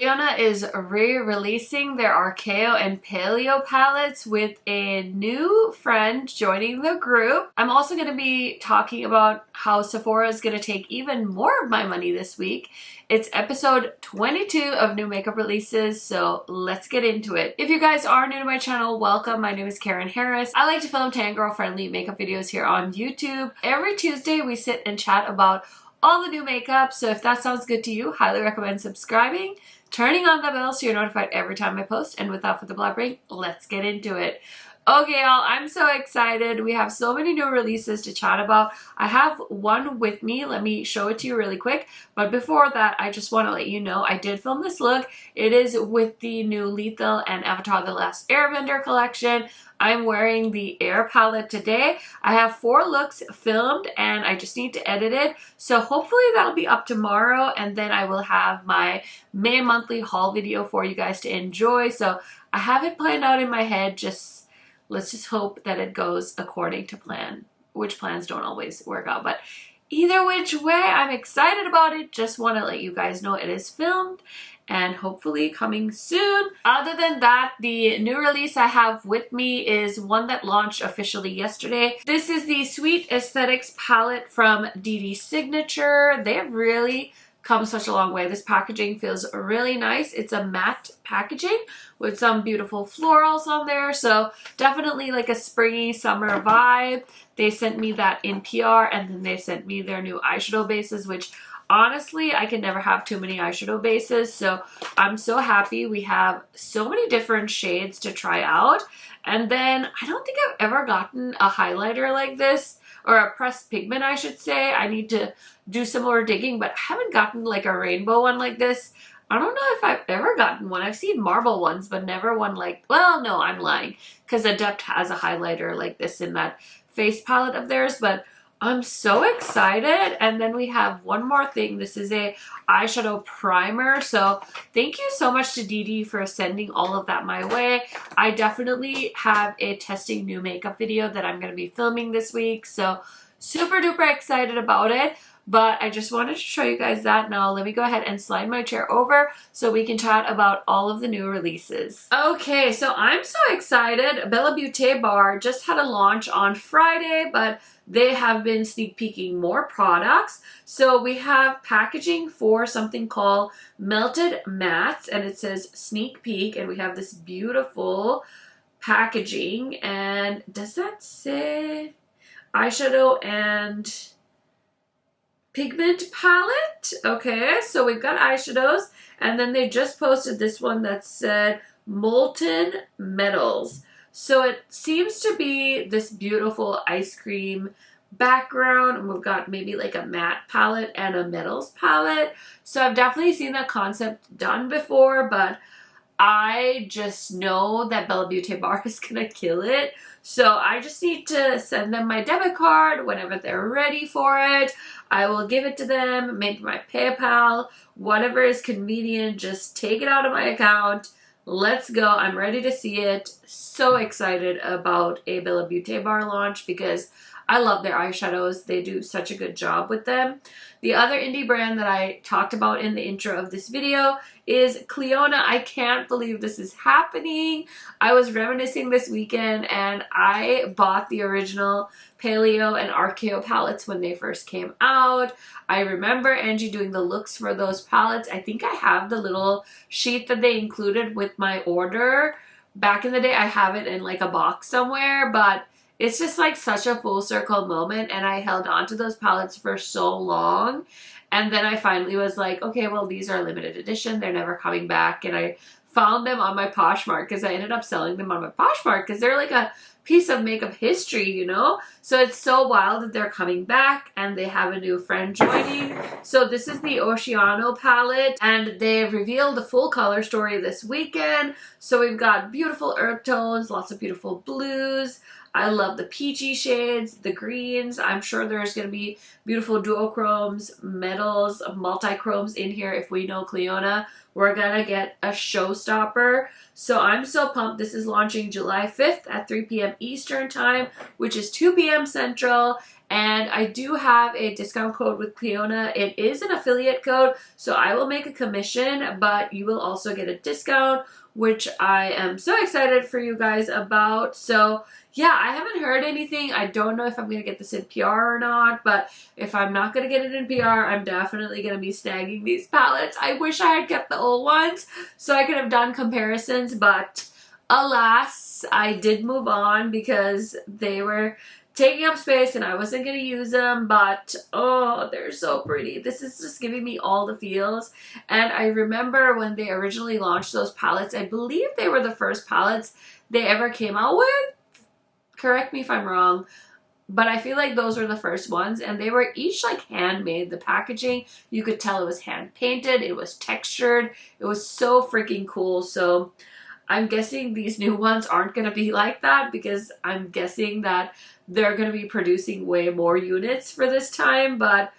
Clionadh is re-releasing their Archeo and Paleo palettes with a new friend joining the group. I'm also going to be talking about how Sephora is going to take even more of my money this week. It's episode 22 of new makeup releases, so let's get into it. If you guys are new to my channel, welcome. My name is KARENHARRIS. I like to film tan girl friendly makeup videos here on YouTube. Every Tuesday we sit and chat about all the new makeup, so if that sounds good to you, highly recommend subscribing, turning on the bell so you're notified every time I post, and without further blabbering, let's get into it. Okay, y'all, I'm so excited. We have so many new releases to chat about. I have one with me. Let me show it to you really quick. But before that, I just want to let you know I did film this look. It is with the new Lethal and Avatar: The Last Airbender collection. I'm wearing the Air palette today. I have 4 looks filmed and I just need to edit it. So hopefully that'll be up tomorrow, and then I will have my May monthly haul video for you guys to enjoy. So I have it planned out in my head. Let's just hope that it goes according to plan, which plans don't always work out. But either which way, I'm excited about it. Just want to let you guys know it is filmed and hopefully coming soon. Other than that, the new release I have with me is one that launched officially yesterday. This is the Sweet Aesthetics palette from DD Signature. They have really come such a long way. This packaging feels really nice. It's a matte packaging with some beautiful florals on there, so definitely like a springy summer vibe. They sent me that in PR, and then they sent me their new eyeshadow bases, which honestly I can never have too many eyeshadow bases, so I'm so happy. We have so many different shades to try out. And then I don't think I've ever gotten a highlighter like this, or a pressed pigment I should say. I need to do some more digging, but I haven't gotten like a rainbow one like this. I don't know if I've ever gotten one. I've seen marble ones, but never one like, well, no, I'm lying, because Adept has a highlighter like this in that face palette of theirs, but I'm so excited. And then we have one more thing. This is a eyeshadow primer. So thank you so much to DD for sending all of that my way. I definitely have a testing new makeup video that I'm going to be filming this week. So super duper excited about it. But I just wanted to show you guys that. Now let me go ahead and slide my chair over so we can chat about all of the new releases. Okay, so I'm so excited. Bella Beaute bar just had a launch on Friday, but they have been sneak peeking more products. So we have packaging for something called Melted Mattes, and it says sneak peek, and we have this beautiful packaging. And does that say eyeshadow and pigment palette? Okay, so we've got eyeshadows, and then they just posted this one that said Molten Metals. So it seems to be this beautiful ice cream background, and we've got maybe like a matte palette and a metals palette. So I've definitely seen that concept done before, but I just know that Bella Beaute bar is gonna kill it. So I just need to send them my debit card whenever they're ready for it. I will give it to them, make my PayPal, whatever is convenient, just take it out of my account. Let's go. I'm ready to see it. So excited about a Bella Beaute bar launch because I love their eyeshadows. They do such a good job with them. The other indie brand that I talked about in the intro of this video is Clionadh. I can't believe this is happening. I was reminiscing this weekend and I bought the original Paleo and Archeo palettes when they first came out. I remember Angie doing the looks for those palettes. I think I have the little sheet that they included with my order. Back in the day, I have it in like a box somewhere, but it's just like such a full circle moment, and I held on to those palettes for so long. And then I finally was like, okay, well, these are limited edition. They're never coming back. And I found them on my Poshmark because I ended up selling them on my Poshmark because they're like a piece of makeup history, you know? So it's so wild that they're coming back and they have a new friend joining. So this is the Oceano palette, and they revealed the full color story this weekend. So we've got beautiful earth tones, lots of beautiful blues. I love the peachy shades, the greens. I'm sure there's going to be beautiful duochromes, metals, multi-chromes in here. If we know Clionadh, we're going to get a showstopper. So I'm so pumped. This is launching July 5th at 3 p.m. Eastern time, which is 2 p.m. Central. And I do have a discount code with Clionadh. It is an affiliate code, so I will make a commission, but you will also get a discount, which I am so excited for you guys about. So yeah, I haven't heard anything. I don't know if I'm going to get this in PR or not, but if I'm not going to get it in PR, I'm definitely going to be snagging these palettes. I wish I had kept the old ones so I could have done comparisons, but alas, I did move on because they were taking up space and I wasn't going to use them, but oh, they're so pretty. This is just giving me all the feels. And I remember when they originally launched those palettes, I believe they were the first palettes they ever came out with. Correct me if I'm wrong, but I feel like those were the first ones, and they were each like handmade. The packaging, you could tell it was hand painted, it was textured, it was so freaking cool. So I'm guessing these new ones aren't going to be like that, because I'm guessing that they're going to be producing way more units for this time, but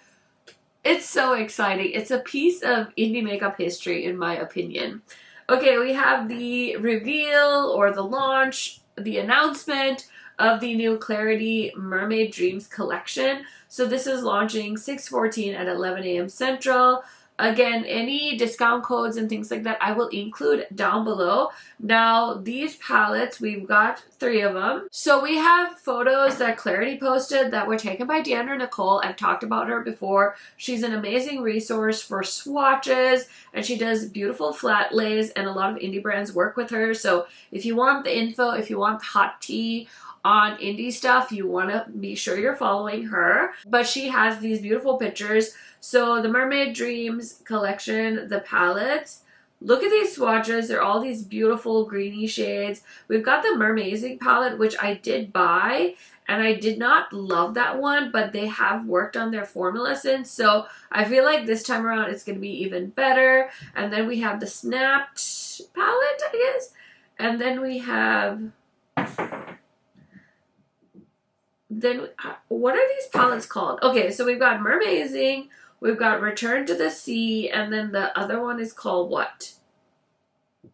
it's so exciting. It's a piece of indie makeup history, in my opinion. Okay, we have the reveal or the launch, the announcement of the new Clarity Mermaid Dreams collection. So this is launching 6/14 at 11 a.m. Central. Again, any discount codes and things like that I will include down below. Now, these palettes, we've got 3 of them. So we have photos that Clarity posted that were taken by Deandra Nicole. I've talked about her before. She's an amazing resource for swatches, and she does beautiful flat lays, and a lot of indie brands work with her. So if you want the info, if you want the hot tea on indie stuff, you want to be sure you're following her. But she has these beautiful pictures. So the Mermaid Dreams collection, the palettes, look at these swatches. They're all these beautiful greeny shades. We've got the Mermazing palette, which I did buy, and I did not love that one, but they have worked on their formula since, so I feel like this time around it's going to be even better. And then we have the Snapped palette, I guess. And then we have... what are these palettes called? Okay, so we've got Mermazing, we've got Return to the Sea, and then the other one is called what?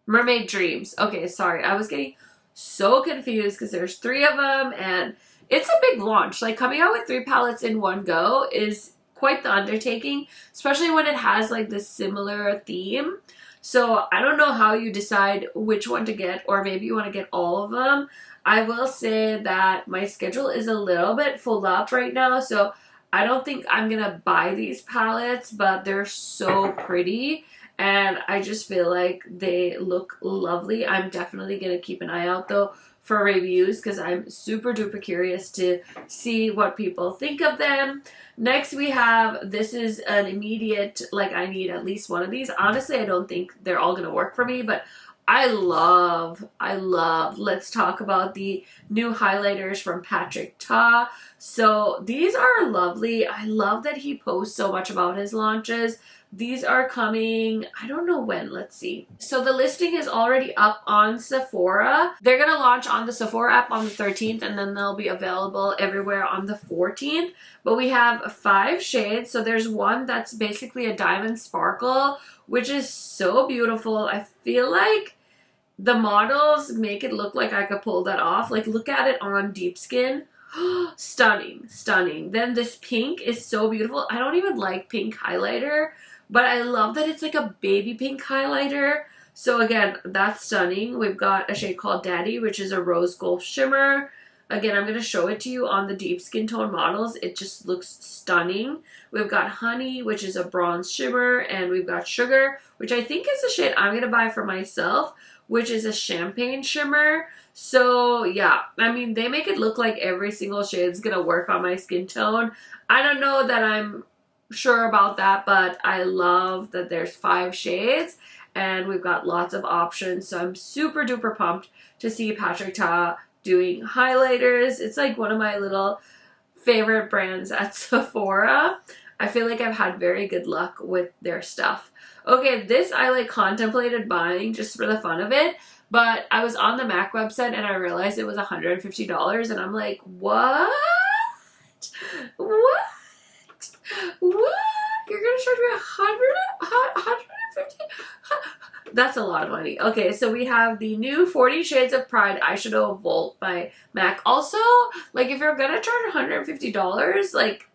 Mermaid Dreams. Okay, sorry, I was getting so confused because there's 3 of them, and it's a big launch. Like, coming out with 3 palettes in one go is quite the undertaking, especially when it has like this similar theme. So I don't know how you decide which one to get, or maybe you want to get all of them. I will say that my schedule is a little bit full up right now, so I don't think I'm going to buy these palettes, but they're so pretty, and I just feel like they look lovely. I'm definitely going to keep an eye out, though, for reviews, because I'm super duper curious to see what people think of them. Next we have, this is an immediate, like, I need at least one of these. Honestly, I don't think they're all going to work for me, but I love, let's talk about the new highlighters from Patrick Ta. So these are lovely. I love that he posts so much about his launches. These are coming, I don't know when, let's see. So the listing is already up on Sephora. They're going to launch on the Sephora app on the 13th, and then they'll be available everywhere on the 14th. But we have 5 shades. So there's one that's basically a diamond sparkle, which is so beautiful. I feel like the models make it look like I could pull that off. Like, look at it on deep skin. Stunning, stunning. Then this pink is so beautiful. I don't even like pink highlighter, but I love that it's like a baby pink highlighter. So again, that's stunning. We've got a shade called Daddy, which is a rose gold shimmer. Again, I'm going to show it to you on the deep skin tone models. It just looks stunning. We've got Honey, which is a bronze shimmer, and we've got Sugar, which I think is a shade I'm going to buy for myself, which is a champagne shimmer. So yeah, I mean, they make it look like every single shade is going to work on my skin tone. I don't know that I'm sure about that, but I love that there's 5 shades and we've got lots of options. So I'm super duper pumped to see Patrick Ta doing highlighters. It's like one of my little favorite brands at Sephora. I feel like I've had very good luck with their stuff. Okay, this I like contemplated buying just for the fun of it, but I was on the MAC website and I realized it was $150, and I'm like, what? What? What? You're gonna charge me $150? That's a lot of money. Okay, so we have the new 40 Shades of Pride eyeshadow Volt by MAC. Also, like, if you're gonna charge $150, like,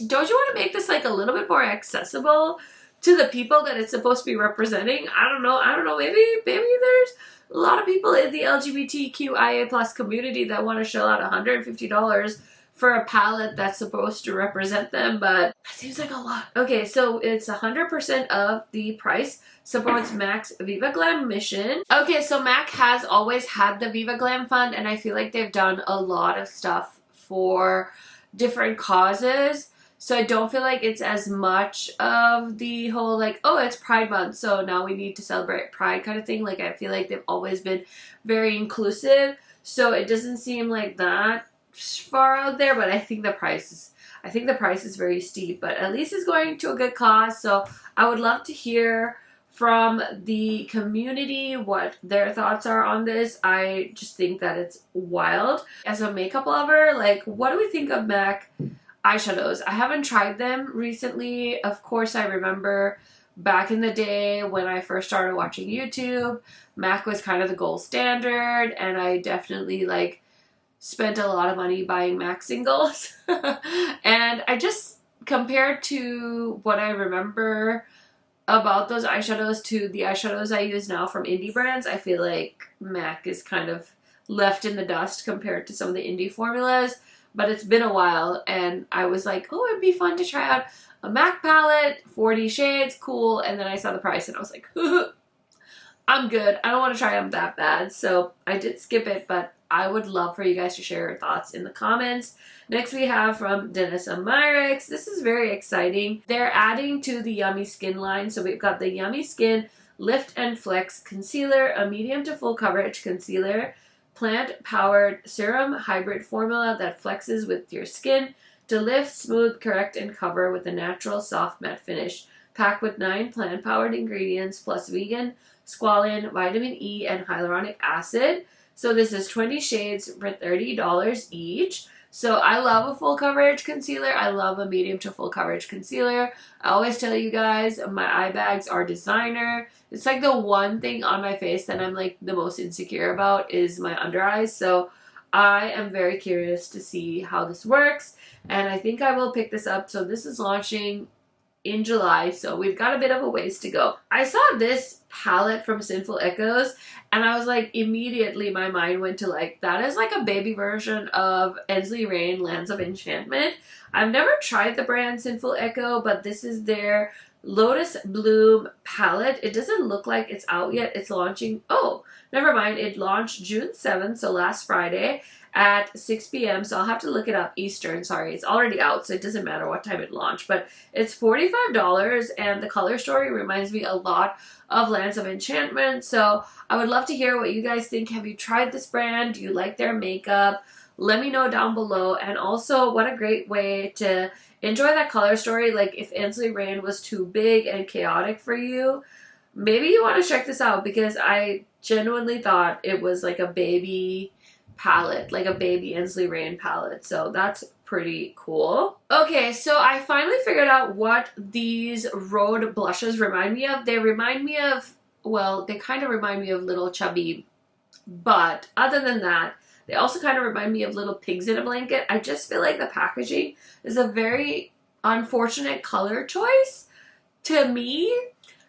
don't you want to make this like a little bit more accessible to the people that it's supposed to be representing? I don't know. Maybe there's a lot of people in the LGBTQIA plus community that want to shell out $150 for a palette that's supposed to represent them, but that seems like a lot. Okay, so it's 100% of the price. Supports MAC's Viva Glam mission. Okay, so MAC has always had the Viva Glam Fund, and I feel like they've done a lot of stuff for different causes. So I don't feel like it's as much of the whole like, oh, it's Pride Month, so now we need to celebrate Pride kind of thing. Like, I feel like they've always been very inclusive. So it doesn't seem like that far out there, but I think the price is very steep, but at least it's going to a good cause. So I would love to hear from the community what their thoughts are on this. I just think that it's wild. As a makeup lover, like, what do we think of MAC eyeshadows? I haven't tried them recently. Of course, I remember back in the day when I first started watching YouTube, MAC was kind of the gold standard, and I definitely like spent a lot of money buying MAC singles. And I just, compared to what I remember about those eyeshadows to the eyeshadows I use now from indie brands, I feel like MAC is kind of left in the dust compared to some of the indie formulas. But it's been a while, and I was like, oh, it'd be fun to try out a MAC palette, 40 shades, cool. And then I saw the price, and I was like, I'm good. I don't want to try them that bad. So I did skip it, but I would love for you guys to share your thoughts in the comments. Next, we have from Denona. This is very exciting. They're adding to the Yummy Skin line. So we've got the Yummy Skin Lift and Flex Concealer, a medium to full coverage concealer, plant-powered serum hybrid formula that flexes with your skin to lift, smooth, correct, and cover with a natural soft matte finish. Packed with 9 plant-powered ingredients plus vegan, squalane, vitamin E, and hyaluronic acid. So this is 20 shades for $30 each. So I love a full coverage concealer. I love a medium to full coverage concealer. I always tell you guys, my eye bags are designer. It's like the one thing on my face that I'm like the most insecure about is my under eyes. So I am very curious to see how this works, and I think I will pick this up. So this is launching in July, so we've got a bit of a ways to go. I saw this palette from Sinful Echoes, and I was like, immediately my mind went to like, that is like a baby version of Ensley Rain Lands of Enchantment. I've never tried the brand Sinful Echo, but this is their Lotus Bloom palette. It doesn't look like it's out yet. It's launching, oh, never mind. It launched June 7th, so last Friday at 6 p.m. So I'll have to look it up Eastern. Sorry, it's already out, so it doesn't matter what time it launched. But it's $45, and the color story reminds me a lot of Lands of Enchantment. So I would love to hear what you guys think. Have you tried this brand? Do you like their makeup? Let me know down below. And also, what a great way to enjoy that color story. Like, if Ensley Rain was too big and chaotic for you, maybe you want to check this out, because I genuinely thought it was like a baby palette, like a baby Ensley Rain palette. So that's pretty cool. Okay, so I finally figured out what these Rhode blushes remind me of. They remind me of, well, they kind of remind me of Little Chubby, but other than that, they also kind of remind me of Little Pigs in a Blanket. I just feel like the packaging is a very unfortunate color choice to me,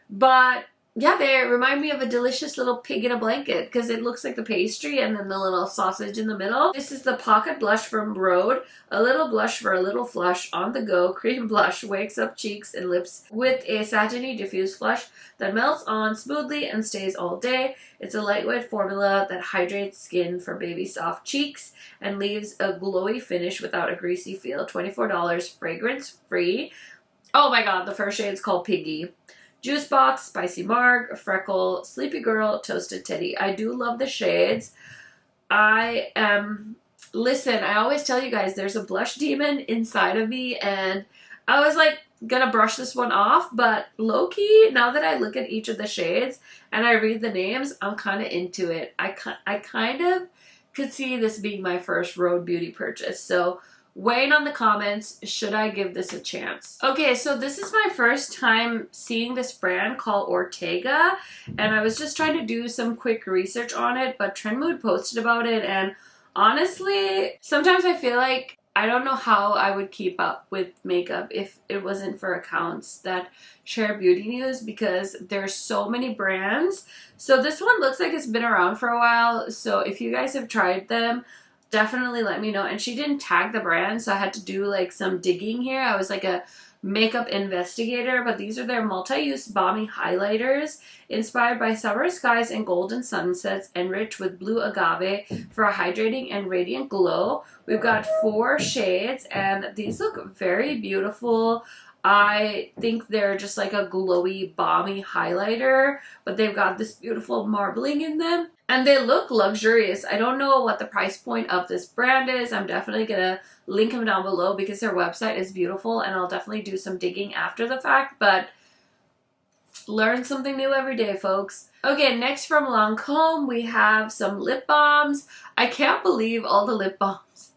but yeah, they remind me of a delicious little pig in a blanket, because it looks like the pastry and then the little sausage in the middle. This is the Pocket Blush from Rhode. A little blush for a little flush. On the go, cream blush wakes up cheeks and lips with a satiny diffuse flush that melts on smoothly and stays all day. It's a lightweight formula that hydrates skin for baby soft cheeks and leaves a glowy finish without a greasy feel. $24, fragrance free. Oh my god, the first shade is called Piggy. Juice Box, Spicy Marg, Freckle, Sleepy Girl, Toasted Teddy. I do love the shades. Listen, I always tell you guys, there's a blush demon inside of me, and I was like gonna brush this one off, but low-key, now that I look at each of the shades and I read the names, I'm kind of into it. I kind of could see this being my first Rhode beauty purchase. So weigh in on the comments, should I give this a chance? Okay, so this is my first time seeing this brand called Ortega, and I was just trying to do some quick research on it, but Trendmood posted about it, and honestly, sometimes I feel like I don't know how I would keep up with makeup if it wasn't for accounts that share beauty news, because there's so many brands. So this one looks like it's been around for a while, so if you guys have tried them, definitely let me know. And she didn't tag the brand, so I had to do like some digging here. I was like a makeup investigator, but these are their multi-use balmy highlighters inspired by summer skies and golden sunsets, enriched with blue agave for a hydrating and radiant glow. We've got 4 shades, and these look very beautiful. I think they're just like a glowy, balmy highlighter, but they've got this beautiful marbling in them. And they look luxurious. I don't know what the price point of this brand is. I'm definitely going to link them down below because their website is beautiful, and I'll definitely do some digging after the fact, but learn something new every day, folks. Okay, next from Lancome, we have some lip balms. I can't believe all the lip balms.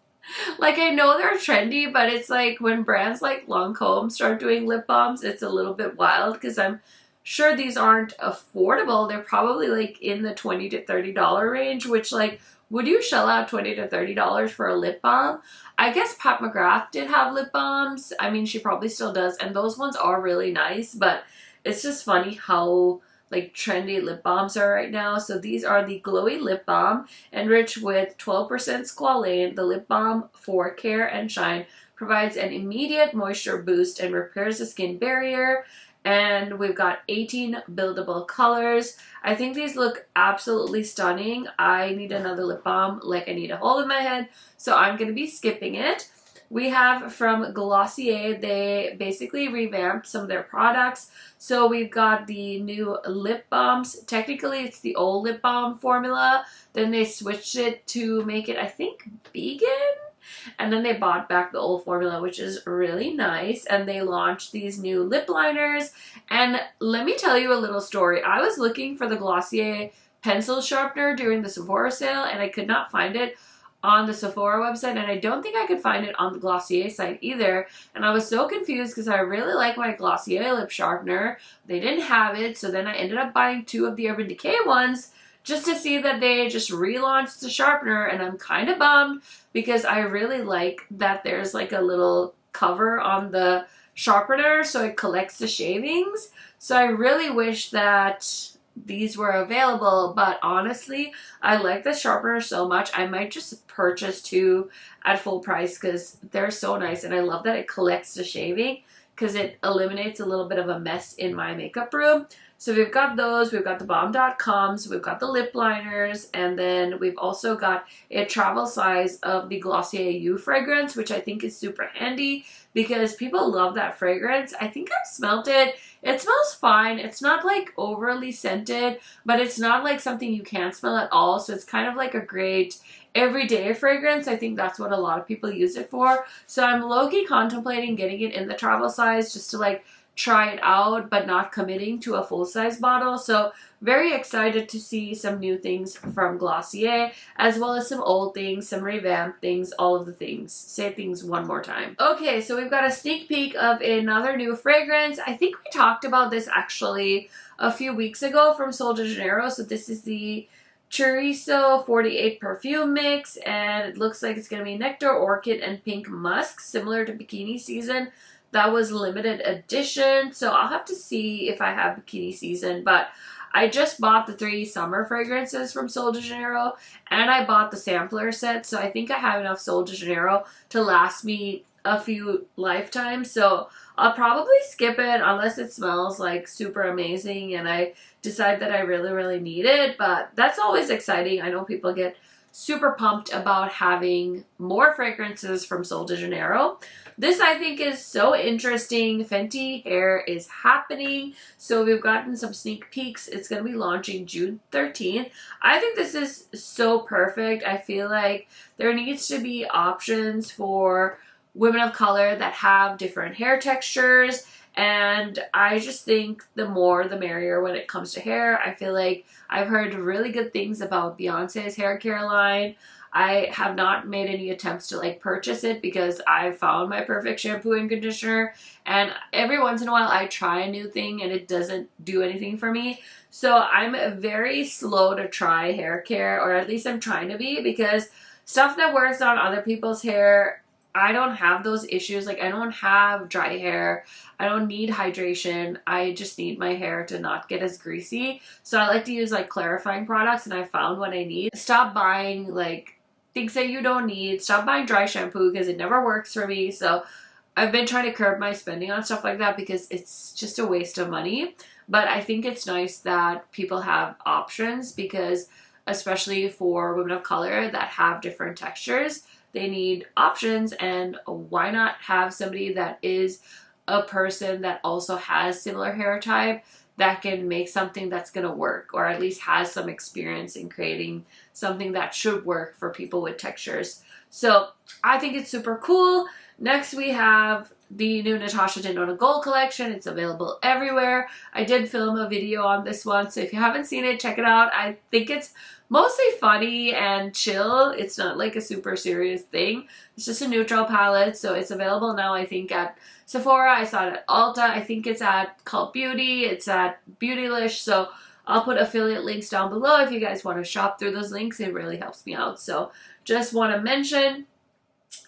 Like, I know they're trendy, but it's like when brands like Lancome start doing lip balms, it's a little bit wild because I'm sure these aren't affordable. They're probably like in the $20 to $30 range, which, like, would you shell out $20 to $30 for a lip balm? I guess Pat McGrath did have lip balms. I mean, she probably still does, and those ones are really nice, but it's just funny how like trendy lip balms are right now. So these are the Glowy Lip Balm, enriched with 12% squalane. The lip balm for care and shine provides an immediate moisture boost and repairs the skin barrier. And we've got 18 buildable colors. I think these look absolutely stunning. I need another lip balm like I need a hole in my head, so I'm going to be skipping it. We have from Glossier, they basically revamped some of their products. So we've got the new lip balms. Technically, it's the old lip balm formula. Then they switched it to make it, I think, vegan. And then they bought back the old formula, which is really nice. And they launched these new lip liners. And let me tell you a little story. I was looking for the Glossier pencil sharpener during the Sephora sale, and I could not find it on the Sephora website, and I don't think I could find it on the Glossier site either. And I was so confused because I really like my Glossier lip sharpener. They didn't have it, so then I ended up buying 2 of the Urban Decay ones just to see that they just relaunched the sharpener, and I'm kind of bummed because I really like that there's like a little cover on the sharpener so it collects the shavings. So I really wish that these were available, but honestly, I like the sharpener so much, I might just purchase 2 at full price because they're so nice, and I love that it collects the shaving because it eliminates a little bit of a mess in my makeup room. So we've got those, we've got the balm.coms, we've got the lip liners, and then we've also got a travel size of the Glossier You fragrance, which I think is super handy because people love that fragrance. I think I've smelled it. It smells fine. It's not like overly scented, but it's not like something you can't smell at all. So it's kind of like a great everyday fragrance. I think that's what a lot of people use it for. So I'm low-key contemplating getting it in the travel size just to like try it out, but not committing to a full-size bottle. So very excited to see some new things from Glossier, as well as some old things, some revamped things, all of the things. Say things one more time. Okay, so we've got a sneak peek of another new fragrance. I think we talked about this actually a few weeks ago from Sol de Janeiro. So this is the Chorizo 48 perfume mix, and it looks like it's going to be nectar, orchid, and pink musk, similar to Bikini Season. That was limited edition, so I'll have to see if I have Bikini Season, but I just bought the 3 summer fragrances from Sol de Janeiro, and I bought the sampler set, so I think I have enough Sol de Janeiro to last me a few lifetimes, so I'll probably skip it unless it smells like super amazing and I decide that I really, really need it, but that's always exciting. I know people get super pumped about having more fragrances from Sol de Janeiro. This I think is so interesting. Fenty Hair is happening. So we've gotten some sneak peeks. It's going to be launching June 13th. I think this is so perfect. I feel like there needs to be options for women of color that have different hair textures. And I just think the more the merrier when it comes to hair. I feel like I've heard really good things about Beyonce's hair care line. I have not made any attempts to like purchase it because I found my perfect shampoo and conditioner, and every once in a while I try a new thing and it doesn't do anything for me. So I'm very slow to try hair care, or at least I'm trying to be, because stuff that works on other people's hair, I don't have those issues. Like, I don't have dry hair. I don't need hydration. I just need my hair to not get as greasy. So I like to use like clarifying products, and I found what I need. Stop buying like things that you don't need. Stop buying dry shampoo because it never works for me. So I've been trying to curb my spending on stuff like that because it's just a waste of money. But I think it's nice that people have options, because especially for women of color that have different textures, they need options. And why not have somebody that is a person that also has similar hair type that can make something that's going to work, or at least has some experience in creating something that should work for people with textures. So I think it's super cool. Next we have the new Natasha Denona Gold collection. It's available everywhere. I did film a video on this one, so if you haven't seen it, check it out. I think it's mostly funny and chill. It's not like a super serious thing. It's just a neutral palette, so it's available now, I think, at Sephora. I saw it at Ulta. I think it's at Cult Beauty. It's at Beautylish. So I'll put affiliate links down below if you guys want to shop through those links. It really helps me out. So just want to mention,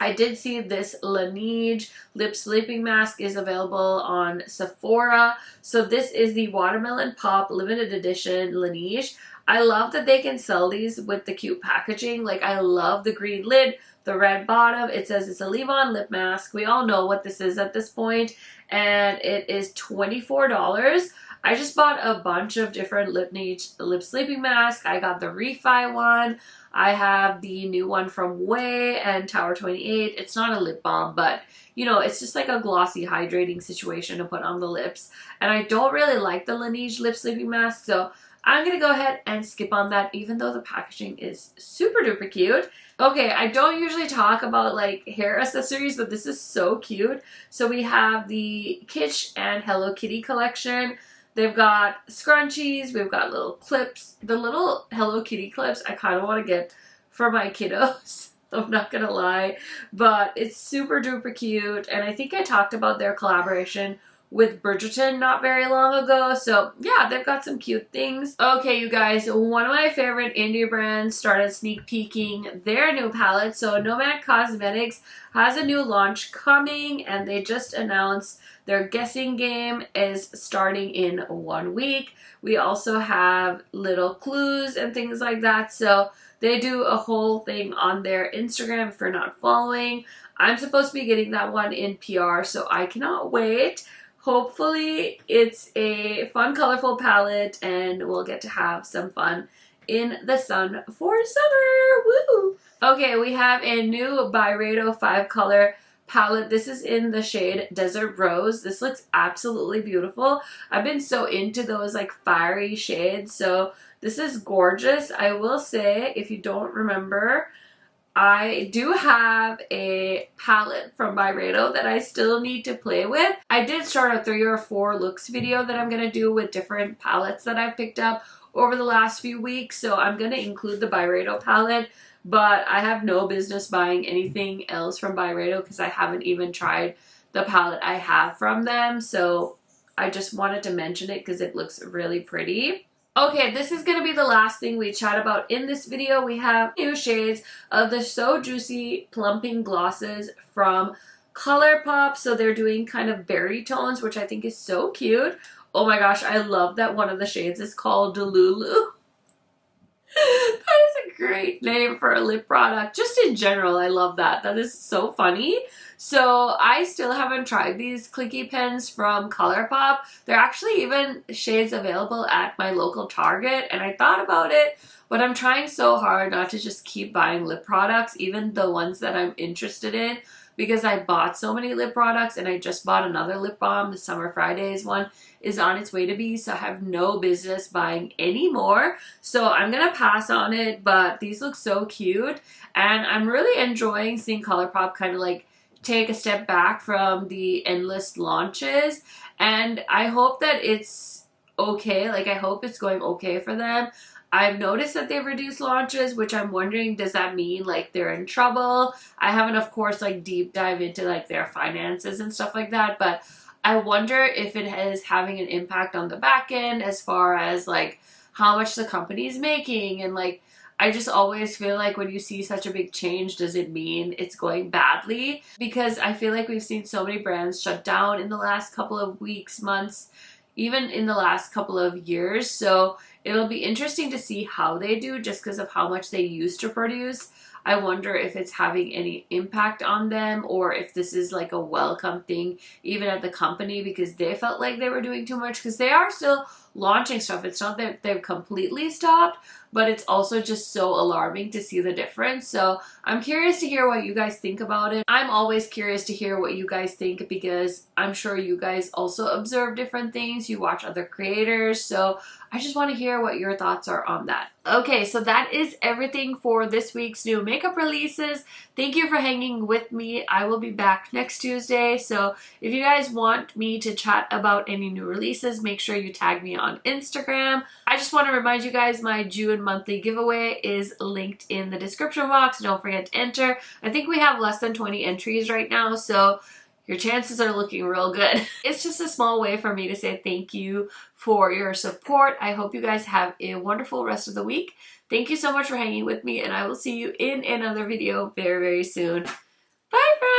I did see this Laneige lip sleeping mask is available on Sephora. So this is the Watermelon Pop limited edition Laneige. I love that they can sell these with the cute packaging. Like, I love the green lid, the red bottom. It says it's a leave-on lip mask. We all know what this is at this point, and it is $24. I just bought a bunch of different Laneige lip sleeping masks. I got the Refi one. I have the new one from Way and Tower 28. It's not a lip balm, but you know, it's just like a glossy hydrating situation to put on the lips. And I don't really like the Laneige lip sleeping mask, so I'm gonna go ahead and skip on that, even though the packaging is super duper cute. Okay, I don't usually talk about like hair accessories, but this is so cute. So we have the Kitsch and Hello Kitty collection. They've got scrunchies, we've got little clips. The little Hello Kitty clips I kind of want to get for my kiddos. I'm not gonna lie, but it's super duper cute. And I think I talked about their collaboration with Bridgerton not very long ago. So yeah, they've got some cute things. Okay, you guys, one of my favorite indie brands started sneak peeking their new palette. So Nomad Cosmetics has a new launch coming, and they just announced their guessing game is starting in 1 week. We also have little clues and things like that. So they do a whole thing on their Instagram if you're not following. I'm supposed to be getting that one in PR, so I cannot wait. Hopefully it's a fun, colorful palette, and we'll get to have some fun in the sun for summer. Woo! Okay, we have a new Byredo 5-color palette. This is in the shade Desert Rose. This looks absolutely beautiful. I've been so into those like fiery shades, so this is gorgeous. I will say, if you don't remember, I do have a palette from Byredo that I still need to play with. I did start a 3 or 4 looks video that I'm going to do with different palettes that I've picked up over the last few weeks. So I'm going to include the Byredo palette, but I have no business buying anything else from Byredo because I haven't even tried the palette I have from them. So I just wanted to mention it because it looks really pretty. Okay, this is going to be the last thing we chat about in this video. We have new shades of the So Juicy Plumping Glosses from ColourPop. So they're doing kind of berry tones, which I think is so cute. Oh my gosh, I love that one of the shades is called Delulu. That is a great name for a lip product. Just in general, I love that. That is so funny. So I still haven't tried these clicky pens from ColourPop. They're actually even shades available at my local Target, and I thought about it, but I'm trying so hard not to just keep buying lip products, even the ones that I'm interested in, because I bought so many lip products, and I just bought another lip balm. The Summer Fridays one is on its way to be, so I have no business buying any more. So I'm gonna pass on it, but these look so cute, and I'm really enjoying seeing ColourPop kind of like take a step back from the endless launches, and I hope that it's okay. Like, I hope it's going okay for them. I've noticed that they've reduced launches, which I'm wondering, does that mean like they're in trouble? I haven't, of course, like deep dive into like their finances and stuff like that, but I wonder if it is having an impact on the back end as far as like how much the company's making. And like, I just always feel like when you see such a big change, does it mean it's going badly? Because I feel like we've seen so many brands shut down in the last couple of weeks, months, even in the last couple of years. So it'll be interesting to see how they do just because of how much they used to produce. I wonder if it's having any impact on them or if this is like a welcome thing even at the company because they felt like they were doing too much because they are still launching stuff. It's not that they've completely stopped, but it's also just so alarming to see the difference. So I'm curious to hear what you guys think about it. I'm always curious to hear what you guys think because I'm sure you guys also observe different things. You watch other creators. So I just want to hear what your thoughts are on that. Okay, so that is everything for this week's new makeup releases. Thank you for hanging with me. I will be back next Tuesday. So if you guys want me to chat about any new releases, make sure you tag me on Instagram. I just want to remind you guys my June monthly giveaway is linked in the description box. Don't forget to enter. I think we have less than 20 entries right now, so your chances are looking real good. It's just a small way for me to say thank you for your support. I hope you guys have a wonderful rest of the week. Thank you so much for hanging with me, and I will see you in another video very, very soon. Bye, friends!